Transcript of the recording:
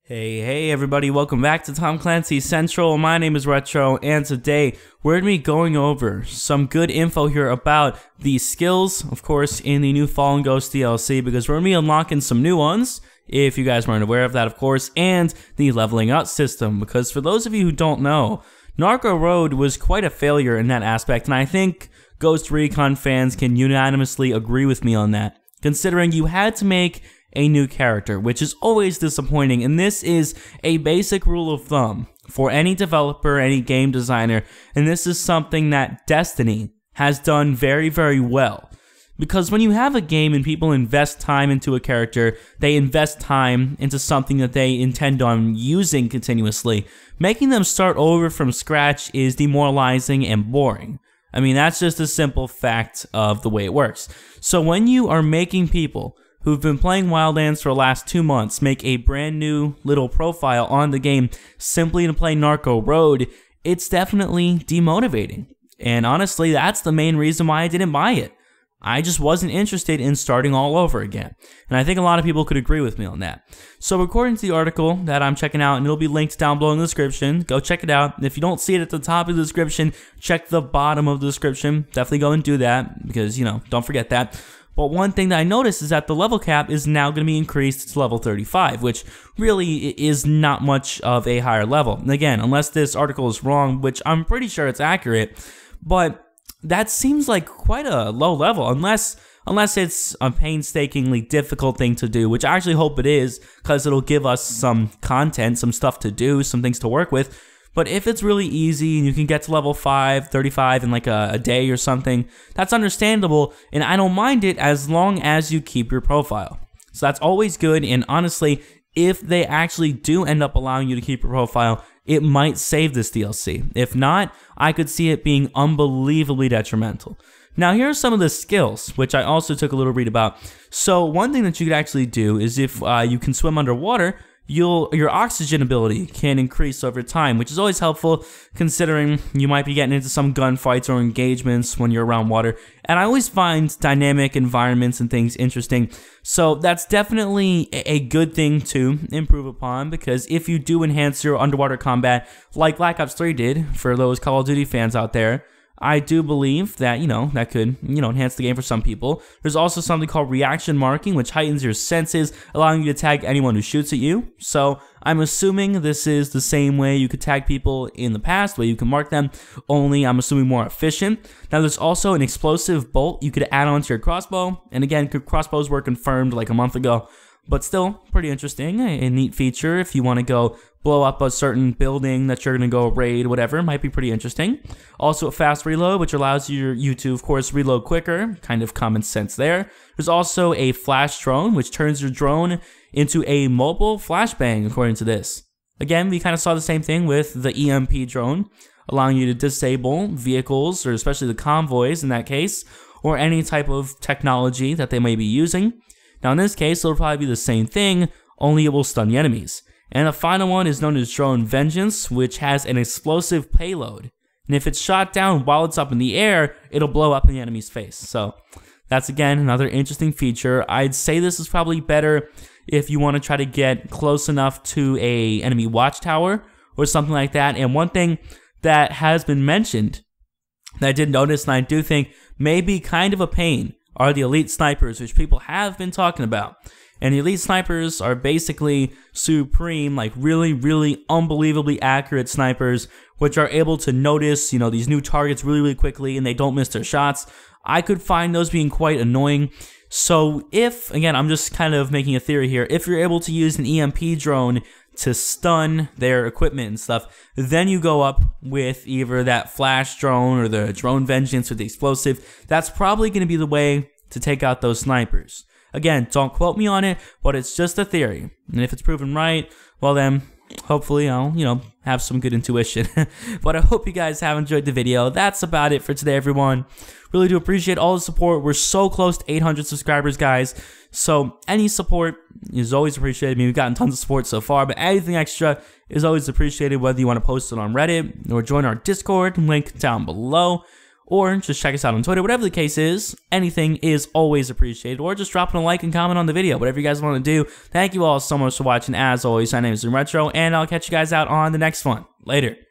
Hey everybody, welcome back to Tom Clancy's Central. My name is Retro, and today we're going to be going over some good info here about the skills, of course, in the new Fallen Ghost DLC, because we're going to be unlocking some new ones, if you guys weren't aware of that, of course, and the leveling up system, because for those of you who don't know, Narco Road was quite a failure in that aspect, and I think Ghost Recon fans can unanimously agree with me on that, considering you had to make a new character, which is always disappointing, and this is a basic rule of thumb for any developer, any game designer, and this is something that Destiny has done very, very well. Because when you have a game and people invest time into a character, they invest time into something that they intend on using continuously, making them start over from scratch is demoralizing and boring. I mean, that's just a simple fact of the way it works. So when you are making people who've been playing Wildlands for the last 2 months make a brand new little profile on the game simply to play Narco Road, it's definitely demotivating. And honestly, that's the main reason why I didn't buy it. I just wasn't interested in starting all over again. And I think a lot of people could agree with me on that. So according to the article that I'm checking out, and it'll be linked down below in the description, go check it out. If you don't see it at the top of the description, check the bottom of the description. Definitely go and do that because, don't forget that. But one thing that I noticed is that the level cap is now going to be increased to level 35, which really is not much of a higher level. And again, unless this article is wrong, which I'm pretty sure it's accurate, but that seems like quite a low level, unless it's a painstakingly difficult thing to do, which I actually hope it is, because it'll give us some content, some stuff to do, some things to work with. But if it's really easy and you can get to level 35 in like a day or something, that's understandable, and I don't mind it as long as you keep your profile. So that's always good, and honestly, if they actually do end up allowing you to keep your profile, it might save this DLC. If not, I could see it being unbelievably detrimental. Now, here are some of the skills, which I also took a little read about. So one thing that you could actually do is if you can swim underwater, your oxygen ability can increase over time, which is always helpful considering you might be getting into some gunfights or engagements when you're around water. And I always find dynamic environments and things interesting, so that's definitely a good thing to improve upon, because if you do enhance your underwater combat like Black Ops 3 did for those Call of Duty fans out there, I do believe that, that could, enhance the game for some people. There's also something called reaction marking, which heightens your senses, allowing you to tag anyone who shoots at you. So I'm assuming this is the same way you could tag people in the past, where you can mark them, only I'm assuming more efficient. Now there's also an explosive bolt you could add onto your crossbow. And again, crossbows were confirmed like a month ago, but still pretty interesting, a neat feature if you want to go blow up a certain building that you're going to go raid, whatever, might be pretty interesting. Also a fast reload, which allows you to, of course, reload quicker, kind of common sense there. There's also a flash drone, which turns your drone into a mobile flashbang, according to this. Again, we kind of saw the same thing with the EMP drone, allowing you to disable vehicles, or especially the convoys in that case, or any type of technology that they may be using. Now in this case, it'll probably be the same thing, only it will stun the enemies. And the final one is known as Drone Vengeance, which has an explosive payload. And if it's shot down while it's up in the air, it'll blow up in the enemy's face. So that's, again, another interesting feature. I'd say this is probably better if you want to try to get close enough to a enemy watchtower or something like that. And one thing that has been mentioned that I did notice, and I do think may be kind of a pain, are the elite snipers, which people have been talking about. And the elite snipers are basically supreme, like really, really unbelievably accurate snipers, which are able to notice, these new targets really, really quickly, and they don't miss their shots. I could find those being quite annoying. So if, again, I'm just kind of making a theory here, if you're able to use an EMP drone to stun their equipment and stuff, then you go up with either that flash drone or the drone vengeance with the explosive. That's probably going to be the way to take out those snipers. Again, don't quote me on it, but it's just a theory. And if it's proven right, well then, hopefully I'll, have some good intuition. But I hope you guys have enjoyed the video. That's about it for today, everyone. Really do appreciate all the support. We're so close to 800 subscribers, guys. So any support is always appreciated. I mean, we've gotten tons of support so far, but anything extra is always appreciated, whether you want to post it on Reddit or join our Discord, link down below, or just check us out on Twitter. Whatever the case is, anything is always appreciated, or just dropping a like and comment on the video. Whatever you guys want to do. Thank you all so much for watching. As always, my name is Retro, and I'll catch you guys out on the next one. Later.